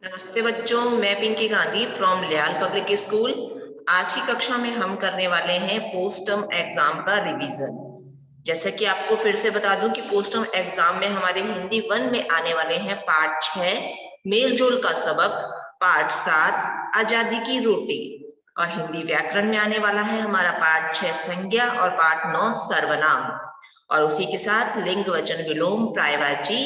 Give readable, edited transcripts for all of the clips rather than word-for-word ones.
नमस्ते बच्चों, मैं पिंकी गांधी फ्रॉम लियाल पब्लिक स्कूल। आज की कक्षा में हम करने वाले हैं पोस्ट टर्म एग्जाम का रिवीजन। जैसे कि आपको फिर से बता दूं कि पोस्ट टर्म एग्जाम में हमारे हिंदी 1 में आने वाले हैं पार्ट 6 मेलजोल का सबक, पार्ट 7 आजादी की रोटी, और हिंदी व्याकरण में आने वाला है हमारा पार्ट 6 संज्ञा और पार्ट 9 सर्वनाम, और उसी के साथ लिंग वचन विलोम पर्यायवाची,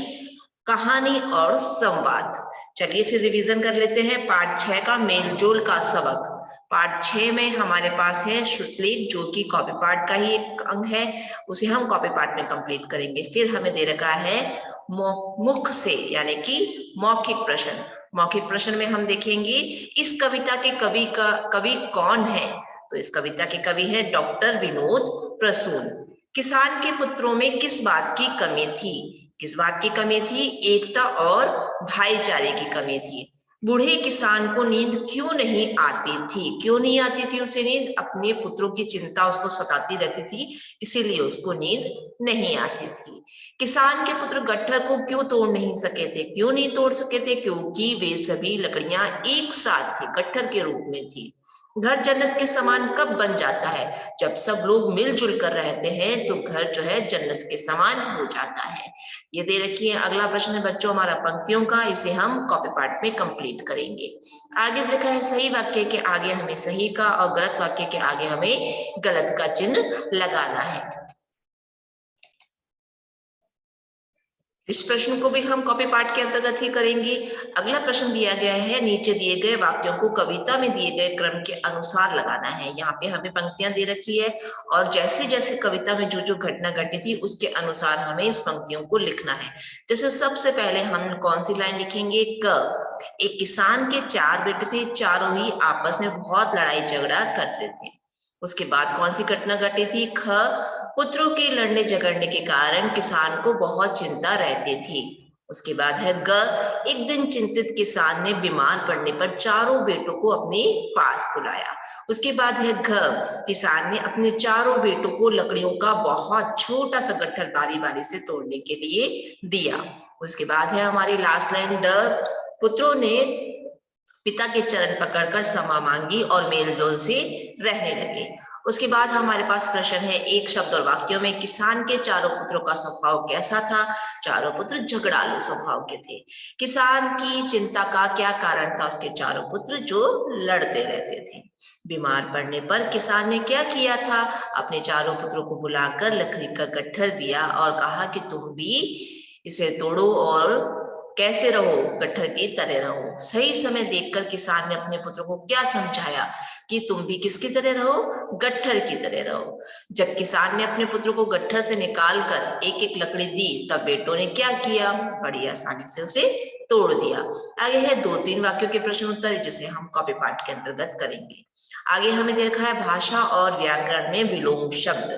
कहानी और संवाद। चलिए फिर रिवीजन कर लेते हैं पार्ट 6 का मेलजोल का सबक। पार्ट 6 में हमारे पास है श्रुतलेख, जो कि कॉपी पार्ट का ही एक अंग है, उसे हम कॉपी पार्ट में कंप्लीट करेंगे। फिर हमें दे रखा है मुख से यानी कि मौखिक प्रश्न। मौखिक प्रश्न में हम देखेंगे इस कविता के कवि कौन है। तो इस कविता के कवि है डॉक्टर विनोद प्रसून। किसान के पुत्रों में किस बात की कमी थी? किस बात की कमी थी? एकता और भाईचारे की कमी थी। बूढ़े किसान को नींद क्यों नहीं आती थी? क्यों नहीं आती थी उसे नींद? अपने पुत्रों की चिंता उसको सताती रहती थी, इसीलिए उसको नींद नहीं आती थी। किसान के पुत्र गट्ठर को क्यों तोड़ नहीं सके थे? क्यों नहीं तोड़ सके थे? क्योंकि वे सभी लकड़ियां एक साथ थी, गट्ठर के रूप में थी। घर जन्नत के समान कब बन जाता है? जब सब लोग मिलजुल कर रहते हैं तो घर जो है जन्नत के समान हो जाता है। ये दे रखी है। अगला प्रश्न है बच्चों हमारा पंक्तियों का, इसे हम कॉपी पार्ट में कंप्लीट करेंगे। आगे देखा है सही वाक्य के आगे हमें सही का और गलत वाक्य के आगे हमें गलत का चिन्ह लगाना है। इस प्रश्न को भी हम कॉपी पार्ट के अंतर्गत ही करेंगे। अगला प्रश्न दिया गया है, नीचे दिए गए वाक्यों को कविता में दिए गए क्रम के अनुसार लगाना है। यहाँ पे हमें पंक्तियां दे रखी है और जैसे जैसे कविता में जो जो घटना घटी थी उसके अनुसार हमें इस पंक्तियों को लिखना है। जैसे सबसे पहले हम कौन सी लाइन लिखेंगे? क, एक किसान के 4 बेटे थे, चारों ही आपस में बहुत लड़ाई झगड़ा करते थे। उसके बाद कौन सी घटना घटी थी? ख, पुत्रों के लड़ने झगड़ने के कारण किसान को बहुत चिंता रहती थी। उसके बाद है ग, एक दिन चिंतित किसान ने बीमार पड़ने पर चारों बेटों को अपने पास बुलाया। उसके बाद है घ, किसान ने अपने चारों बेटों को लकड़ियों का बहुत छोटा सा गट्ठर बारी बारी से तोड़ने के लिए दिया। उसके बाद है हमारी लास्ट लाइन ड, पुत्रों ने पिता के चरण पकड़कर क्षमा मांगी और मेलजोल से रहने लगे। उसके बाद हमारे पास प्रश्न है एक शब्द और वाक्यों में, किसान के चारों पुत्रों का स्वभाव कैसा था? चारों पुत्र झगड़ालू स्वभाव के थे। किसान की चिंता का क्या कारण था? उसके चारों पुत्र जो लड़ते रहते थे। बीमार पड़ने पर किसान ने क्या किया था? अपने चारों पुत्रों को बुलाकर लकड़ी का गट्ठर दिया और कहा कि तुम भी इसे तोड़ो और कैसे रहो? गट्ठर की तरह रहो। सही समय देखकर किसान ने अपने पुत्रों को क्या समझाया कि तुम भी किसकी तरह रहो? गट्ठर की तरह रहो। जब किसान ने अपने पुत्रों को गट्ठर से निकालकर एक एक लकड़ी दी तब बेटों ने क्या किया? बड़ी आसानी से उसे तोड़ दिया। आगे है 2-3 वाक्यों के प्रश्न उत्तर, जिसे हम कॉपी पाठ के अंतर्गत करेंगे। आगे हमें दे रखा है भाषा और व्याकरण में विलोम शब्द।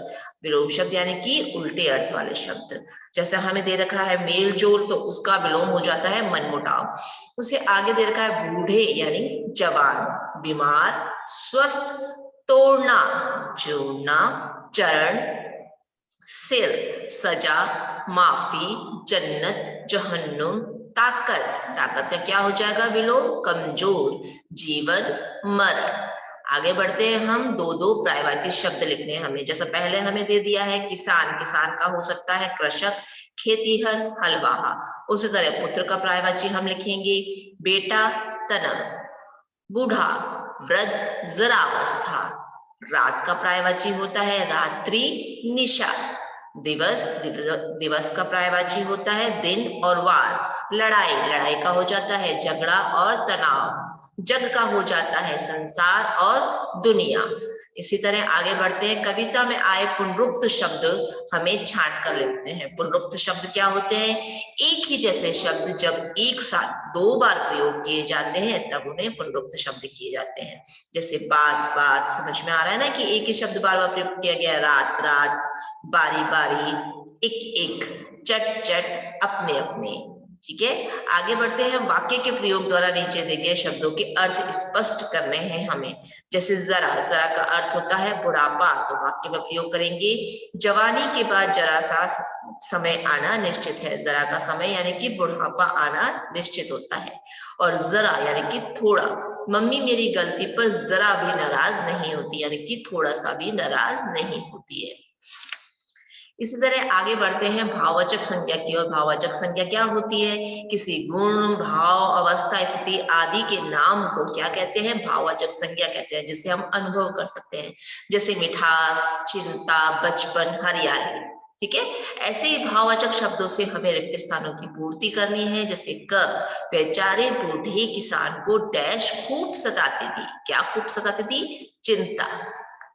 विलोम शब्द यानी कि उल्टे अर्थ वाले शब्द। जैसे हमें दे रखा है मेल जोल, तो उसका विलोम हो जाता है मनमुटाव। उसे आगे दे रखा है बूढ़े यानी जवान, बीमार, स्वस्थ, तोड़ना, जोड़ना, चरण, सिर, सजा, माफी, जन्नत, जहन्नुम, ताकत। ताकत का क्या हो जाएगा विलोम? कमजोर, जीवन, मरण। आगे बढ़ते हैं हम, दो दो पर्यायवाची शब्द लिखने हैं हमें। जैसा पहले हमें दे दिया है किसान, किसान का हो सकता है कृषक, खेतीहर, हलवाहा। उसी तरह पुत्र का पर्यायवाची हम लिखेंगे बेटा, तना, बूढ़ा, वृद्ध, जरावस्था। रात का पर्यायवाची होता है रात्रि, निशा। दिवस, दिवस का पर्यायवाची होता है दिन और वार। लड़ाई, लड़ाई का हो जाता है झगड़ा और तनाव। जग का हो जाता है संसार और दुनिया। इसी तरह आगे बढ़ते हैं, कविता में आए पुनरुक्त शब्द हमें छांट कर लिखते हैं। पुनरुक्त शब्द क्या होते हैं? एक ही जैसे शब्द जब एक साथ 2 बार प्रयोग किए जाते हैं तब उन्हें पुनरुक्त शब्द किए जाते हैं। जैसे बात, बात, समझ में आ रहा है ना कि एक ही शब्द बार बार प्रयोग किया गया। रात, रात, बारी बारी, एक एक, चट चट, अपने अपने। ठीक है, आगे बढ़ते हैं। वाक्य के प्रयोग द्वारा नीचे दिए गए शब्दों के अर्थ स्पष्ट करने हैं हमें। जैसे जरा, जरा का अर्थ होता है बुढ़ापा, तो वाक्य में प्रयोग करेंगे जवानी के बाद जरा सा समय आना निश्चित है। जरा का समय यानी कि बुढ़ापा आना निश्चित होता है। और जरा यानी कि थोड़ा, मम्मी मेरी गलती पर जरा भी नाराज नहीं होती, यानी कि थोड़ा सा भी नाराज नहीं होती है। इसी तरह आगे बढ़ते हैं भाववाचक संज्ञा की ओर। भाववाचक संज्ञा क्या होती है? किसी गुण, भाव, अवस्था, स्थिति आदि के नाम को क्या कहते हैं? भाववाचक संज्ञा कहते हैं, जिसे हम अनुभव कर सकते हैं। जैसे मिठास, चिंता, बचपन, हरियाली। ठीक है, ऐसे ही भाववाचक शब्दों से हमें रिक्त स्थानों की पूर्ति करनी है। जैसे क, बेचारे बूढ़े किसान को डैश खूब सताती थी। क्या खूब सताती थी? चिंता।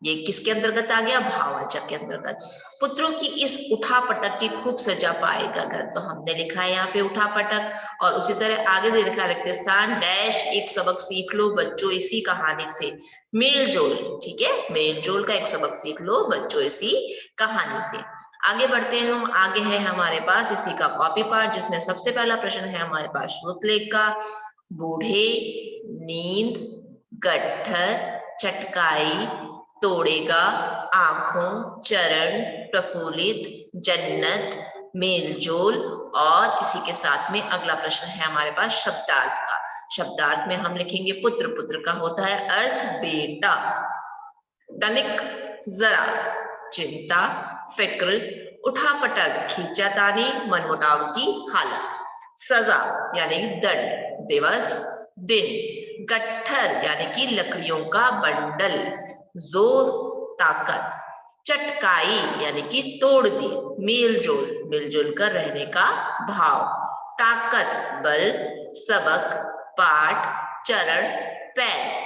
ये किसके अंतर्गत आ गया? भाववाचक के अंतर्गत। पुत्रों की इस उठापटक की खूब सजा पाएगा घर, तो हमने लिखा है यहाँ पे उठापटक। और उसी तरह आगे दे रखा रिक्त स्थान डैश एक सबक सीख लो बच्चों इसी कहानी से। मेल जोल, ठीक है, मेल जोल का एक सबक सीख लो बच्चों इसी कहानी से। आगे बढ़ते हैं हम। आगे है हमारे पास इसी का कॉपी पार्ट, जिसमें सबसे पहला प्रश्न है हमारे पास श्रुतलेख का। बूढ़े, नींद, गट्ठर, चटकाई, तोड़ेगा, आंखों, चरण, प्रफुल्लित, जन्नत, मेलजोल। और इसी के साथ में अगला प्रश्न है हमारे पास शब्दार्थ का। शब्दार्थ में हम लिखेंगे पुत्र। पुत्र का होता है अर्थ बेटा। तनिक, जरा, चिंता, फिक्र, उठापटक, खींचातानी, मनमुटाव की हालत। सजा यानी दंड, दिवस, दिन। गट्ठर यानी कि लकड़ियों का बंडल। जोर, ताकत। चटकाई यानी कि तोड़ दी। मेलजोल, मिलजुल कर रहने का भाव। ताकत, बल। सबक, पाठ, चरण, पैर।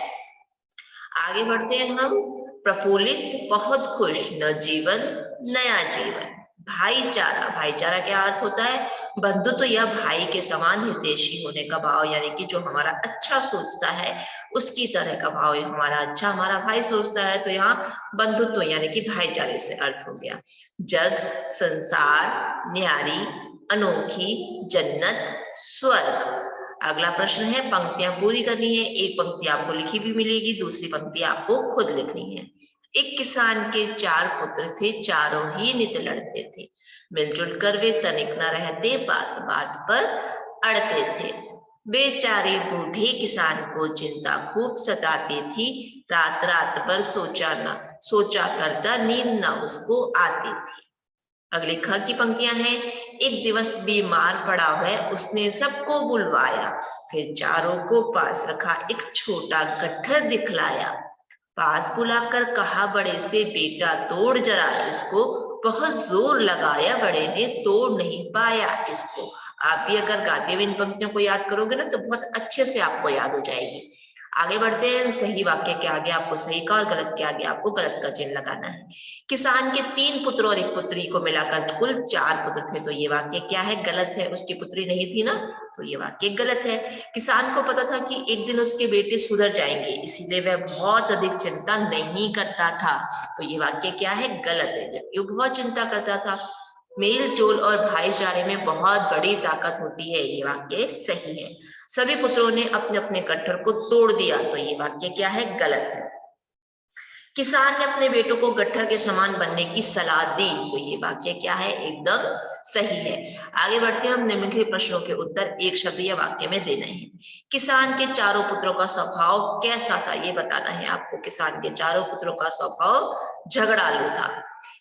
आगे बढ़ते हैं हम। प्रफुल्लित, बहुत खुश, न जीवन, नया जीवन। भाईचारा, भाईचारा क्या अर्थ होता है? बंधुत्व या भाई के समान हितैषी होने का भाव, यानी कि जो हमारा अच्छा सोचता है उसकी तरह का भाव। हमारा अच्छा हमारा भाई सोचता है, तो यहाँ बंधुत्व यानी कि भाईचारे से अर्थ हो गया। जग, संसार, न्यारी, अनोखी, जन्नत, स्वर्ग। अगला प्रश्न है, पंक्तियां पूरी करनी है। एक पंक्ति आपको लिखी हुई मिलेगी, दूसरी पंक्ति आपको खुद लिखनी है। एक किसान के 4 पुत्र थे, चारों ही नित लड़ते थे। मिलजुल कर वे तनिक न रहते, बात बात पर अड़ते थे। बेचारे बूढ़े किसान को चिंता खूब सताती थी। रात रात भर सोचा करता, नींद न उसको आती थी। अगली ख की पंक्तियां हैं। एक दिवस बीमार पड़ा है, उसने सबको बुलवाया, फिर चारों को पास रखा, एक छोटा गट्ठर दिखलाया। पास बुलाकर कहा बड़े से, बेटा तोड़ जरा इसको। बहुत जोर लगाया, बड़े ने तोड़ नहीं पाया इसको। आप भी अगर गाते हुए इन पंक्तियों को याद करोगे ना, तो बहुत अच्छे से आपको याद हो जाएगी। आगे बढ़ते हैं। सही वाक्य के आगे आपको सही का और गलत के आगे आपको गलत का चिन्ह लगाना है। किसान के 3 पुत्र और 1 पुत्री को मिलाकर कुल 4 पुत्र थे, तो ये वाक्य क्या है? गलत है। उसकी पुत्री नहीं थी ना, तो ये वाक्य गलत है। किसान को पता था कि एक दिन उसके बेटे सुधर जाएंगे, इसीलिए वह बहुत अधिक चिंता नहीं करता था, तो ये वाक्य क्या है? गलत है, जबकि वो बहुत चिंता करता था। मेल जोल और भाईचारे में बहुत बड़ी ताकत होती है, ये वाक्य सही है। सभी पुत्रों ने अपने अपने गट्ठर को तोड़ दिया, तो ये वाक्य क्या है? गलत है। किसान ने अपने बेटों को गट्ठर के समान बनने की सलाह दी, तो ये वाक्य क्या है? एकदम सही है। आगे बढ़ते हैं हम। निम्नलिखित प्रश्नों के उत्तर एक शब्द या वाक्य में देने हैं। किसान के 4 पुत्रों का स्वभाव कैसा था, ये बताना है आपको। किसान के 4 पुत्रों का स्वभाव झगड़ालू था।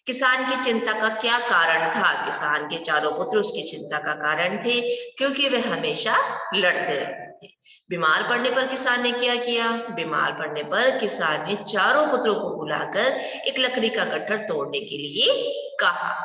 किसान की चिंता का क्या कारण था? किसान के 4 पुत्र उसकी चिंता का कारण थे, क्योंकि वे हमेशा लड़ते रहते थे। बीमार पड़ने पर किसान ने क्या किया? बीमार पड़ने पर किसान ने 4 पुत्रों को बुलाकर एक लकड़ी का गट्ठर तोड़ने के लिए कहा।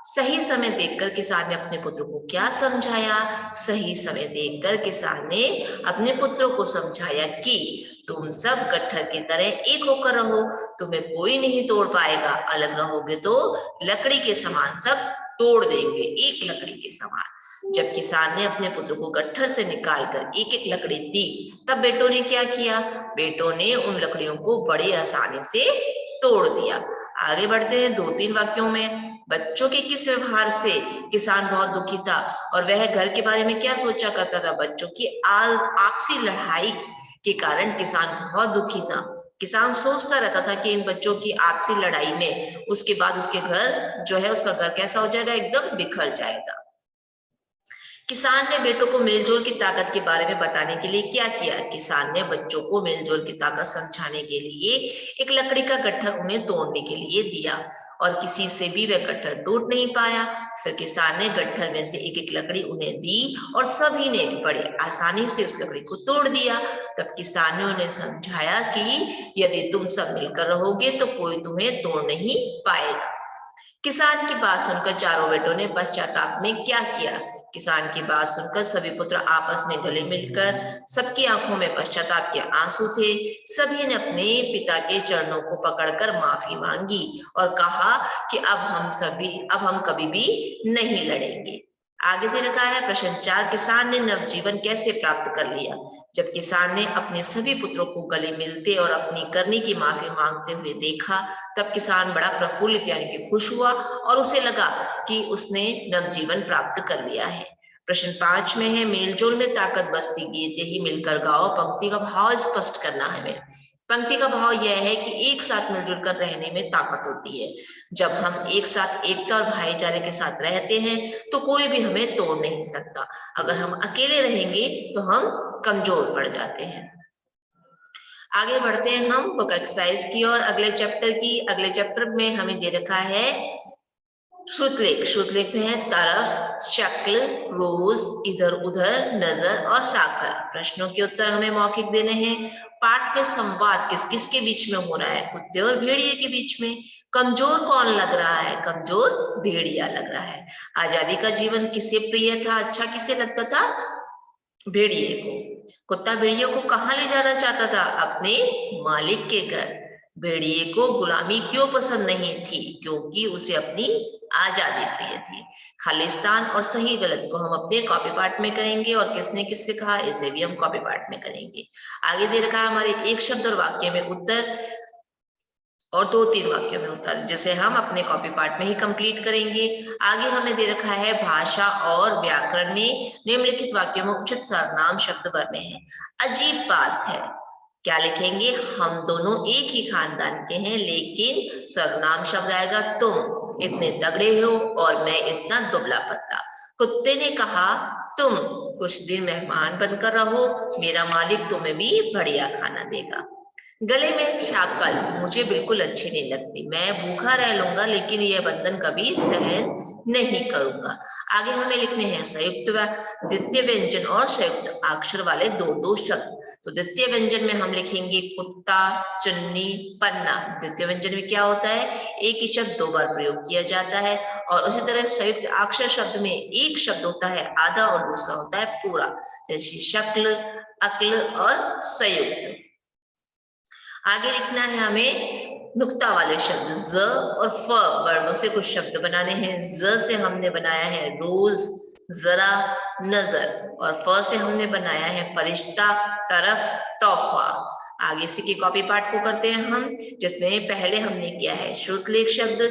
सही समय देखकर किसान ने अपने पुत्रों को क्या समझाया? सही समय देखकर किसान ने अपने पुत्रों को समझाया कि तुम सब गट्ठर की तरह एक होकर रहो, तुम्हें कोई नहीं तोड़ पाएगा। अलग रहोगे तो लकड़ी के समान सब तोड़ देंगे, एक लकड़ी के समान। जब किसान ने अपने पुत्र को गट्ठर से निकालकर एक एक लकड़ी दी, तब बेटों ने क्या किया? बेटों ने उन लकड़ियों को बड़ी आसानी से तोड़ दिया। आगे बढ़ते हैं 2-3 वाक्यों में। बच्चों के किस व्यवहार से किसान बहुत दुखी था और वह घर के बारे में क्या सोचा करता था? बच्चों की आपसी लड़ाई के कारण किसान बहुत दुखी था। किसान सोचता रहता था कि इन बच्चों की आपसी लड़ाई में उसके बाद उसके घर जो है, उसका घर कैसा हो जाएगा? एकदम बिखर जाएगा। किसान ने बेटों को मिलजुल की ताकत के बारे में बताने के लिए क्या किया? किसान ने बच्चों को मिलजुल की ताकत समझाने के लिए एक लकड़ी का गट्ठर उन्हें तोड़ने के लिए दिया और किसी से भी वह गट्ठर टूट नहीं पाया। फिर किसान ने गट्ठर में से एक एक लकड़ी उन्हें दी और सभी ने बड़े आसानी से उस लकड़ी को तोड़ दिया। तब किसान ने उन्हें समझाया कि यदि तुम सब मिलकर रहोगे तो कोई तुम्हें तोड़ नहीं पाएगा। किसान की बात सुनकर चारों बेटों ने पश्चाताप में क्या किया? किसान की बात सुनकर सभी पुत्र आपस में गले मिलकर, सबकी आंखों में पश्चाताप के आंसू थे। सभी ने अपने पिता के चरणों को पकड़कर माफी मांगी और कहा कि अब हम कभी भी नहीं लड़ेंगे। आगे दे रखा है प्रश्न 4, किसान ने नवजीवन कैसे प्राप्त कर लिया? जब किसान ने अपने सभी पुत्रों को गले मिलते और अपनी करनी की माफी मांगते हुए देखा, तब किसान बड़ा प्रफुल्लित यानी कि खुश हुआ और उसे लगा कि उसने नवजीवन प्राप्त कर लिया है। प्रश्न 5 में है, मेलजोल में ताकत बस्ती गीते ही मिलकर गाओ। पंक्ति का भाव स्पष्ट करना है हमें। पंक्ति का भाव यह है कि एक साथ मिलजुल कर रहने में ताकत होती है। जब हम एक साथ एकता और भाईचारे के साथ रहते हैं तो कोई भी हमें तोड़ नहीं सकता। अगर हम अकेले रहेंगे तो हम कमजोर पड़ जाते हैं। आगे बढ़ते हैं हम बुक एक्सरसाइज की और अगले चैप्टर में हमें दे रखा है श्रुतलेख। श्रुतलेख में है तरफ, शक्ल, रोज, इधर उधर, नजर और साकर। प्रश्नों के उत्तर हमें मौखिक देने हैं। पाठ में संवाद किस किस के बीच में हो रहा है? कुत्ते और भेड़िए के बीच में। कमजोर कौन लग रहा है? कमजोर भेड़िया लग रहा है। आजादी का जीवन किसे प्रिय था? अच्छा किसे लगता था? भेड़िए को। कुत्ता भेड़िए को कहाँ ले जाना चाहता था? अपने मालिक के घर। भेड़िए को गुलामी क्यों पसंद नहीं थी? क्योंकि उसे अपनी आजादी प्रिय थी। खालिस्तान और सही गलत को हम अपने कॉपी पार्ट में करेंगे और किसने किससे कहा इसे भी हम कॉपी पार्ट में करेंगे। आगे दे रखा है हमारे एक शब्द और वाक्य में उत्तर और 2-3 वाक्यों में उत्तर, जिसे हम अपने कॉपी पार्ट में ही कंप्लीट करेंगे। आगे हमें दे रखा है भाषा और व्याकरण में निम्नलिखित वाक्यों में उचित सर्वनाम शब्द भरने हैं। अजीब बात है, क्या लिखेंगे? हम दोनों एक ही खानदान के हैं, लेकिन सर्वनाम शब्द आएगा तुम इतने तगड़े हो और मैं इतना दुबला पतला। कुत्ते ने कहा तुम कुछ दिन मेहमान बनकर रहो, मेरा मालिक तुम्हें भी बढ़िया खाना देगा। गले में शाकल मुझे बिल्कुल अच्छी नहीं लगती, मैं भूखा रह लूंगा लेकिन यह बंधन कभी सहन नहीं करूंगा। आगे हमें लिखने हैं संयुक्त द्वितीय व्यंजन और संयुक्त अक्षर वाले दो दो शब्द। तो द्वितीय व्यंजन में हम लिखेंगे कुत्ता, चुन्नी, पन्ना। द्वितीय व्यंजन में क्या होता है? एक ही शब्द 2 बार प्रयोग किया जाता है। और उसी तरह संयुक्त अक्षर शब्द में एक शब्द होता है आधा और दूसरा होता है पूरा, जैसे शक्ल, अक्ल और संयुक्त। आगे लिखना है हमें नुक्ता वाले शब्द। ज और फ वर्णों से कुछ शब्द बनाने हैं। ज से हमने बनाया है रोज, जरा, नजर और फ से हमने बनाया है फरिश्ता, तरफ, तोहफा। आगे इसी की कॉपी पार्ट को करते हैं हम, जिसमें पहले हमने किया है श्रुतलेख शब्द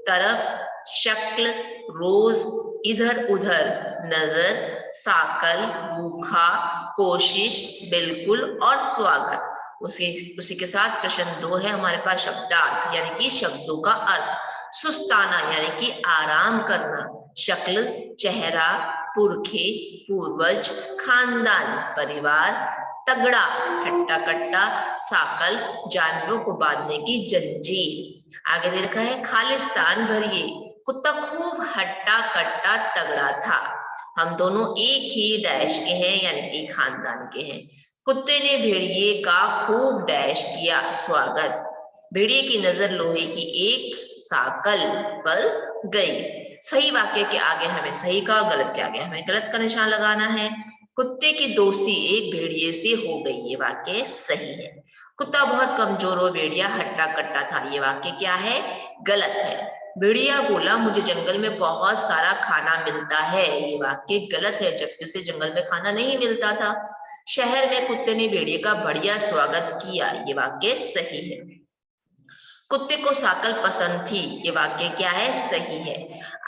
तरफ, शक्ल, रोज, इधर उधर, नजर, साकल, भूखा, कोशिश, बिल्कुल और स्वागत। उसी के साथ प्रश्न 2 है हमारे पास शब्दार्थ यानी कि शब्दों का अर्थ। सुस्ताना यानी कि आराम करना, शक्ल चेहरा, पुरखे पूर्वज, खानदान परिवार, तगड़ा हट्टा कट्टा, साकल जानवरों को बांधने की जंजीर। आगे दे रखा है खालिस्तान भरिए, कुत्ता खूब हट्टा कट्टा तगड़ा था। हम दोनों एक ही डैश के हैं यानी कि खानदान के हैं। कुत्ते ने भेड़िए का खूब डैश किया स्वागत। भेड़िए की नजर लोहे की एक साकल पर गई। सही वाक्य के आगे हमें सही का, गलत के आगे हमें गलत का निशान लगाना है। कुत्ते की दोस्ती एक भेड़िए से हो गई, ये वाक्य सही है। कुत्ता बहुत कमजोर और भेड़िया हट्टा कट्टा था, ये वाक्य क्या है? गलत है। भेड़िया बोला मुझे जंगल में बहुत सारा खाना मिलता है, ये वाक्य गलत है, जबकि उसे जंगल में खाना नहीं मिलता था। शहर में कुत्ते ने भेड़िए का बढ़िया स्वागत किया, ये वाक्य सही है। कुत्ते को साकल पसंद थी, ये वाक्य क्या है? सही है।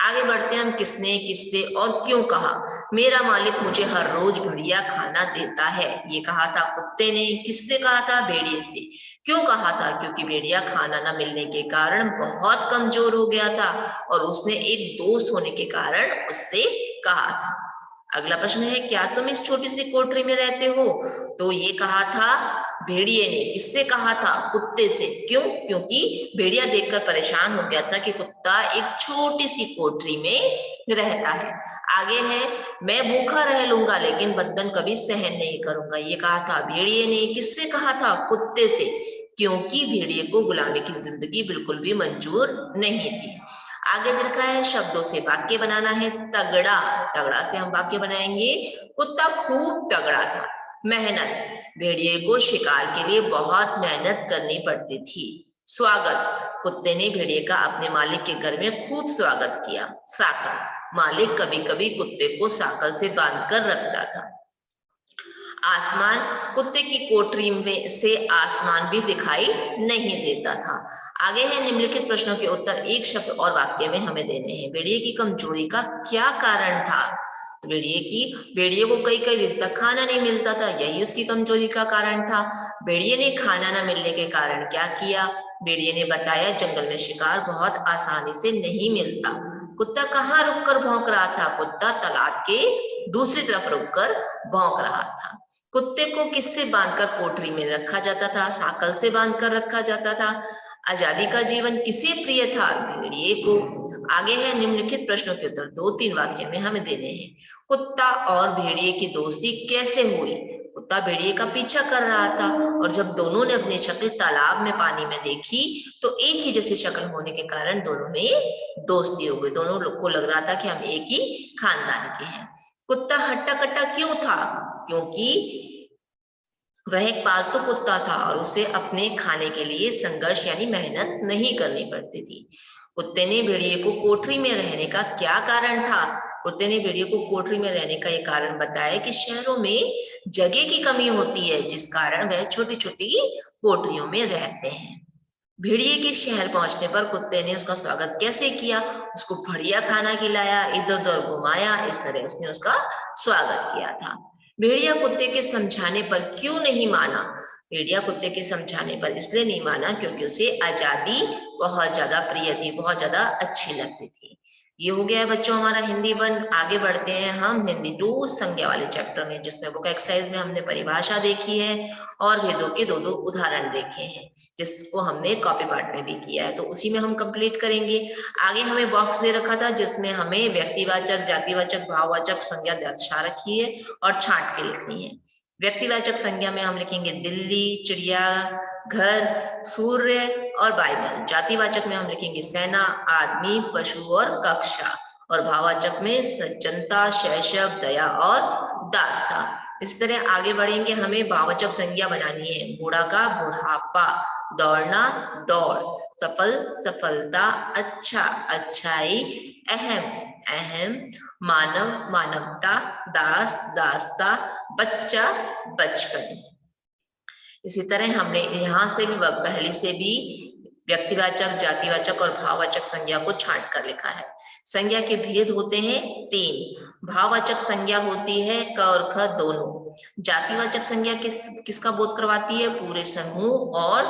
आगे बढ़ते हैं हम। किसने, किससे और क्यों कहा? मेरा मालिक मुझे हर रोज बढ़िया खाना देता है, ये कहा था कुत्ते ने। किससे कहा था? भेड़िए से। क्यों कहा था? क्योंकि भेड़िया खाना न मिलने के कारण बहुत कमजोर हो गया था और उसने एक दोस्त होने के कारण उससे कहा था। अगला प्रश्न है, क्या तुम इस छोटी सी कोठरी में रहते हो? तो ये कहा था भेड़िए ने। किससे कहा था? कुत्ते से। क्यों? क्योंकि भेड़िया देखकर परेशान हो गया था कि कुत्ता एक छोटी सी कोठरी में रहता है। आगे है, मैं भूखा रह लूंगा लेकिन बंधन कभी सहन नहीं करूंगा, ये कहा था भेड़िए ने। किससे कहा था? कुत्ते से। क्योंकि भेड़िए को गुलामी की जिंदगी बिल्कुल भी मंजूर नहीं थी। आगे लिखा है, शब्दों से वाक्य बनाना है। तगड़ा, तगड़ा से हम वाक्य बनाएंगे। कुत्ता खूब तगड़ा था। मेहनत, भेड़िए को शिकार के लिए बहुत मेहनत करनी पड़ती थी। स्वागत, कुत्ते ने भेड़िए का अपने मालिक के घर में खूब स्वागत किया। साकल, मालिक कभी कभी कुत्ते को साकल से बांध कर रखता था। आसमान, कुत्ते की कोठरी में से आसमान भी दिखाई नहीं देता था। आगे है, निम्नलिखित प्रश्नों के उत्तर एक शब्द और वाक्य में हमें देने हैं। भेड़िए की कमजोरी का क्या कारण था? तो भेड़िए को कई कई दिन तक खाना नहीं मिलता था, यही उसकी कमजोरी का कारण था। भेड़िए ने खाना न मिलने के कारण क्या किया? भेड़िए ने बताया, जंगल में शिकार बहुत आसानी से नहीं मिलता। कुत्ता कहाँ रुककर भौंक रहा था? कुत्ता तालाब के दूसरी तरफ रुककर भौंक रहा था। कुत्ते को किससे बांधकर कोठरी में रखा जाता था? साकल से बांधकर रखा जाता था। आजादी का जीवन किसे प्रिय था? भेड़िए को। आगे है, निम्नलिखित प्रश्नों के उत्तर 2-3 वाक्य में हमें देने हैं। कुत्ता और भेड़िए की दोस्ती कैसे हुई? कुत्ता भेड़िए का पीछा कर रहा था और जब दोनों ने अपनी शक्ल तालाब में पानी में देखी तो एक ही जैसी शक्ल होने के कारण दोनों में दोस्ती हो गई। दोनों लोग को लग रहा था कि हम एक ही खानदान के हैं। कुत्ता हट्टा कट्टा क्यों था? क्योंकि वह एक पालतू कुत्ता था और उसे अपने खाने के लिए संघर्ष यानी मेहनत नहीं करनी पड़ती थी। कुत्ते ने भेड़िए को कोठरी में रहने का क्या कारण था? कुत्ते ने भेड़िए को कोठरी में रहने का ये कारण बताया कि शहरों में जगह की कमी होती है, जिस कारण वह छोटी छोटी कोठरियों में रहते हैं। भेड़िए के शहर पहुंचने पर कुत्ते ने उसका स्वागत कैसे किया? उसको बढ़िया खाना खिलाया, इधर उधर घुमाया, इस तरह उसने उसका स्वागत किया था। भेड़िया कुत्ते के समझाने पर क्यों नहीं माना? भेड़िया कुत्ते के समझाने पर इसलिए नहीं माना क्योंकि उसे आजादी बहुत ज्यादा प्रिय थी, बहुत ज्यादा अच्छी लगती थी। ये हो गया है बच्चों हमारा हिंदी 1। आगे बढ़ते हैं हम हिंदी 2 संज्ञा वाले चैप्टर में, जिसमें बुक एक्सरसाइज में हमने परिभाषा देखी है और भेदों के 2-2 उदाहरण देखे हैं, जिसको हमने कॉपी पार्ट में भी किया है, तो उसी में हम कंप्लीट करेंगे। आगे हमें बॉक्स दे रखा था जिसमें हमें व्यक्तिवाचक, जातिवाचक, भाववाचक संज्ञा दर्शा रखी है और छांट के लिखनी है। व्यक्तिवाचक संज्ञा में हम लिखेंगे दिल्ली, चिड़िया घर, सूर्य और बाइबल। जातिवाचक में हम लिखेंगे सेना, आदमी, पशु और कक्षा। और भाववाचक में सज्जनता, शैशव, दया और दास्ता। इस तरह आगे बढ़ेंगे। हमें भाववाचक संज्ञा बनानी है। बूढ़ा का बुढ़ापा, दौड़ना दौड़, सफल सफलता, अच्छा अच्छाई, अहम अहम, मानव मानवता, दास दास्ता, बच्चा बचपन। इसी तरह हमने यहाँ से भी पहले से भी व्यक्तिवाचक, जातिवाचक और भाववाचक संज्ञा को छांट कर लिखा है। संज्ञा के भेद होते हैं 3। भाववाचक संज्ञा होती है क और ख दोनों। जातिवाचक संज्ञा किसका बोध करवाती है? पूरे समूह और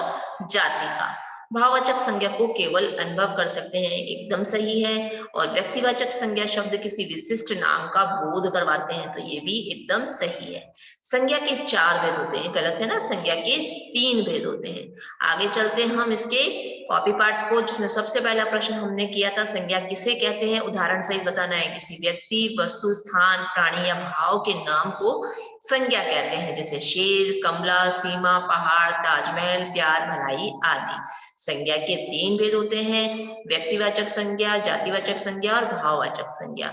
जाति का। भाववाचक संज्ञा को केवल अनुभव कर सकते हैं, एकदम सही है। और व्यक्तिवाचक संज्ञा शब्द किसी विशिष्ट नाम का बोध करवाते हैं, तो ये भी एकदम सही है। संज्ञा के 4 भेद होते हैं, गलत है ना, संज्ञा के 3 भेद होते हैं। आगे चलते हैं हम इसके कॉपी पार्ट को, जिसमें सबसे पहला प्रश्न हमने किया था, संज्ञा किसे कहते हैं? उदाहरण सहित बताना है। किसी व्यक्ति, वस्तु, स्थान, प्राणी या भाव के नाम को संज्ञा कहते हैं, जैसे शेर, कमला, सीमा, पहाड़, ताजमहल, प्यार, भलाई आदि। संज्ञा के 3 भेद होते हैं, व्यक्तिवाचक संज्ञा, जातिवाचक संज्ञा और भाववाचक संज्ञा।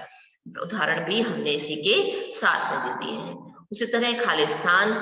उदाहरण भी हमने इसी के साथ में दे दिए हैं। उसी तरह खालिस्तान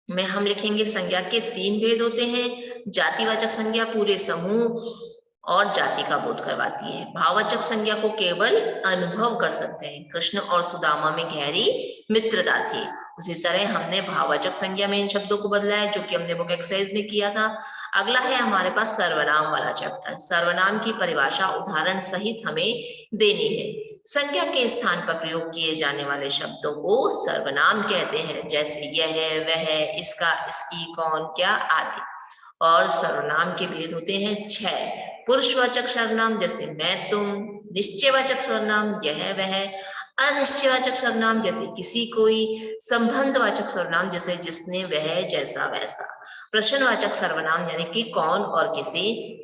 में हम लिखेंगे संज्ञा के 3 भेद होते हैं। जातिवाचक संज्ञा पूरे समूह और जाति का बोध करवाती है। भाववाचक संज्ञा को केवल अनुभव कर सकते हैं। कृष्ण और सुदामा में गहरी मित्रता थी। उसी तरह हमने भाववाचक संज्ञा में इन शब्दों को बदला है, जो कि हमने बुक एक्सरसाइज में किया था। अगला है हमारे पास सर्वनाम वाला चैप्टर। सर्वनाम की परिभाषा उदाहरण सहित हमें देनी है। संख्या के स्थान पर प्रयोग किए जाने वाले शब्दों को सर्वनाम कहते हैं, जैसे यह, वह, इसका, इसकी, कौन, क्या आदि। और सर्वनाम के भेद होते हैं 6। पुरुषवाचक सर्वनाम जैसे मैं, तुम। निश्चयवाचक सर्वनाम यह, वह। अनिश्चयवाचक सर्वनाम जैसे किसी, कोई। संबंधवाचक सर्वनाम जैसे जिसने, वह, जैसा, वैसा। प्रश्नवाचक सर्वनाम यानी कि कौन और किसे।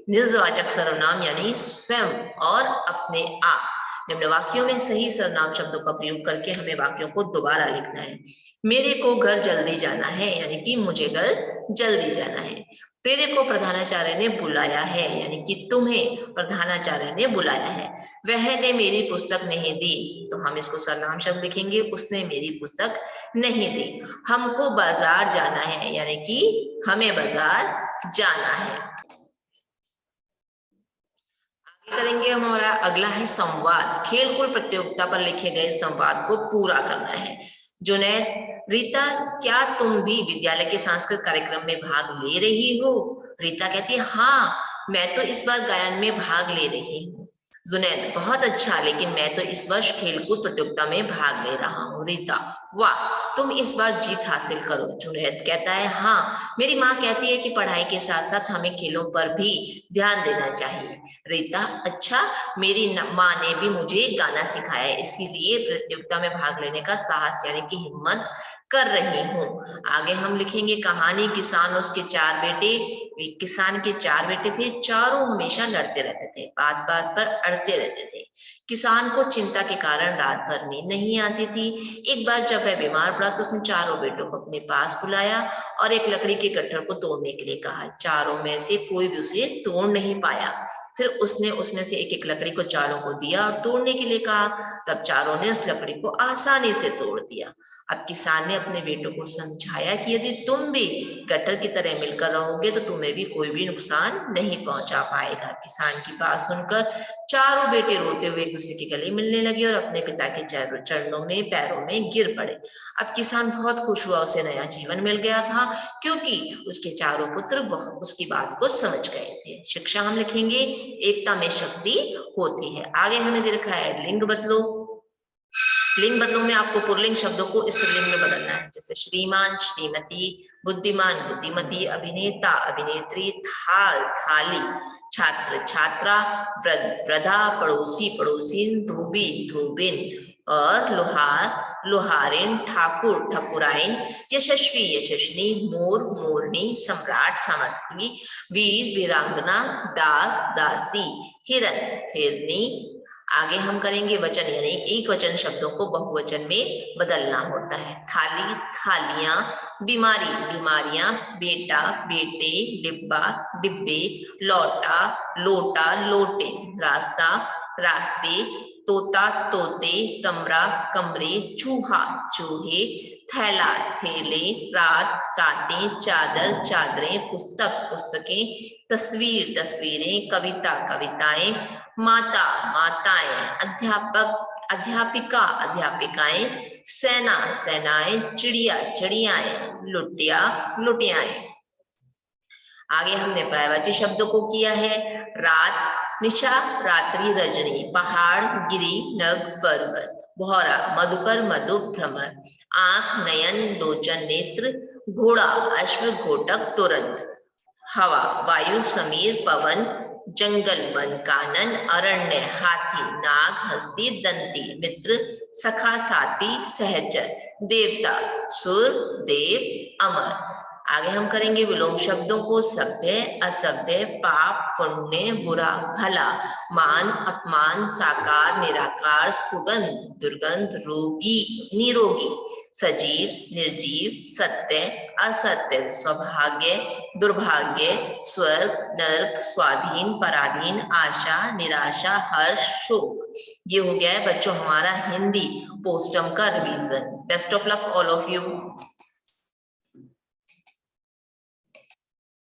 निजवाचक सर्वनाम यानी स्वयं और अपने आप। निम्न वाक्यों में सही सर्वनाम शब्दों का प्रयोग करके हमें वाक्यों को दोबारा लिखना है। मेरे को घर जल्दी जाना है यानी कि मुझे घर जल्दी जाना है। तेरे को प्रधानाचार्य ने बुलाया है यानी कि तुम्हें प्रधानाचार्य ने बुलाया है। वह ने मेरी पुस्तक नहीं दी, तो हम इसको सर्वनाम शब्द लिखेंगे, उसने मेरी पुस्तक नहीं दी। हमको बाजार जाना है यानी कि हमें बाजार जाना है। आगे करेंगे हमारा अगला है संवाद। खेलकूद प्रतियोगिता पर लिखे गए संवाद को पूरा करना है। जुनैद, रीता, क्या तुम भी विद्यालय के सांस्कृतिक कार्यक्रम में भाग ले रही हो? रीता कहती है, हाँ, मैं तो इस बार गायन में भाग ले रही हूँ। जुनैद, बहुत अच्छा, लेकिन मैं तो इस वर्ष खेलकूद प्रतियोगिता में भाग ले रहा हूँ। रीता, वाह, तुम इस बार जीत हासिल करो। जुनैद कहता है, हाँ, मेरी माँ कहती है कि पढ़ाई के साथ साथ हमें खेलों पर भी ध्यान देना चाहिए। रीता, अच्छा, मेरी माँ ने भी मुझे गाना सिखाया है, इसीलिए प्रतियोगिता में भाग लेने का साहस यानी कि हिम्मत कर रही हूँ। आगे हम लिखेंगे कहानी किसान उसके 4 बेटे। एक किसान के 4 बेटे थे, चारों हमेशा लड़ते रहते थे, बात बात पर अड़ते रहते थे। किसान को चिंता के कारण रात भर नींद नहीं आती थी। एक बार जब वह बीमार पड़ा तो उसने चारों बेटों को अपने पास बुलाया और एक लकड़ी के गट्ठर को तोड़ने के लिए कहा। चारों में से कोई भी उसे तोड़ नहीं पाया। फिर उसने उसमें से एक एक लकड़ी को चारों को दिया और तोड़ने के लिए कहा। तब चारों ने उस लकड़ी को आसानी से तोड़ दिया। अब किसान ने अपने बेटों को समझाया कि यदि तुम भी गट्ठर की तरह मिलकर रहोगे तो तुम्हें भी कोई भी नुकसान नहीं पहुंचा पाएगा। किसान की बात सुनकर चारों बेटे रोते हुए एक दूसरे के गले मिलने लगे और अपने पिता के चरणों में पैरों में गिर पड़े। अब किसान बहुत खुश हुआ, उसे नया जीवन मिल गया था, क्योंकि उसके चारों पुत्र उसकी बात को समझ गए थे। शिक्षा हम लिखेंगे, एकता में शक्ति होती है। आगे हमें दे रखा है लिंग बदलो। लिंग बदलो में आपको पुल्लिंग शब्दों को स्त्रीलिंग में बदलना है, जैसे श्रीमान, श्रीमती, बुद्धिमान, बुद्धिमती, अभिनेता, अभिनेत्री, थाल, थाली, छात्र, छात्रा, वृद्ध, वृद्धा, पड़ोसी, पड़ोसिन, धोबी, धोबिन और लोहार, लोहारिन, ठाकुर, ठकुराइन, यशस्वी, यशस्विनी, मोर, मोरनी, सम्राट, सम्राज्ञी, वीर, वीरांगना, दास, दासी, हिरन, हिरनी। आगे हम करेंगे वचन यानी एक वचन शब्दों को बहुवचन में बदलना होता है। थाली, थालियां, बीमारी, बीमारियां, बेटा, बेटे, डिब्बा, डिब्बे, लौटा, लोटा, लोटे, रास्ता, रास्ते, तोता, तोते, कमरा, कमरे, चूहा, चूहे, थैला, थैले, रात, रातें, चादर, चादरें, पुस्तक, पुस्तकें, तस्वीर, तस्वीरें, कविता, कविताएं, माता, माताएं, अध्यापक, अध्यापिका, अध्यापिकाएं, सेना, सेनाएं, चिड़िया, चिड़ियाएं, लुटिया, लुटियाएं। आगे हमने पर्यायवाची शब्दों को किया है। रात, निशा, रात्रि, रजनी, पहाड़, गिरी, नग, पर्वत, भौरा, मधुकर, मधु, भ्रमर, आंख, नयन, लोचन, नेत्र, घोड़ा, अश्व, घोटक, तुरंत, हवा, वायु, समीर, पवन, जंगल, वन, कानन, अरण्य, हाथी, नाग, हस्ती, दंती, मित्र, सखा, साथी, सहचर, देवता, सुर, देव, अमर। आगे हम करेंगे विलोम शब्दों को। सभ्य, असभ्य, पाप, पुण्य, बुरा, भला, मान, अपमान, साकार, निराकार, सुगंध, दुर्गंध, रोगी, निरोगी, सजीव, निर्जीव, सत्य, असत्य, सौभाग्य, दुर्भाग्य, स्वर्ग, नर्क, स्वाधीन, पराधीन, आशा, निराशा, हर्ष, शोक। ये हो गया है बच्चों हमारा हिंदी पोस्टम का revision. Best of luck all of you.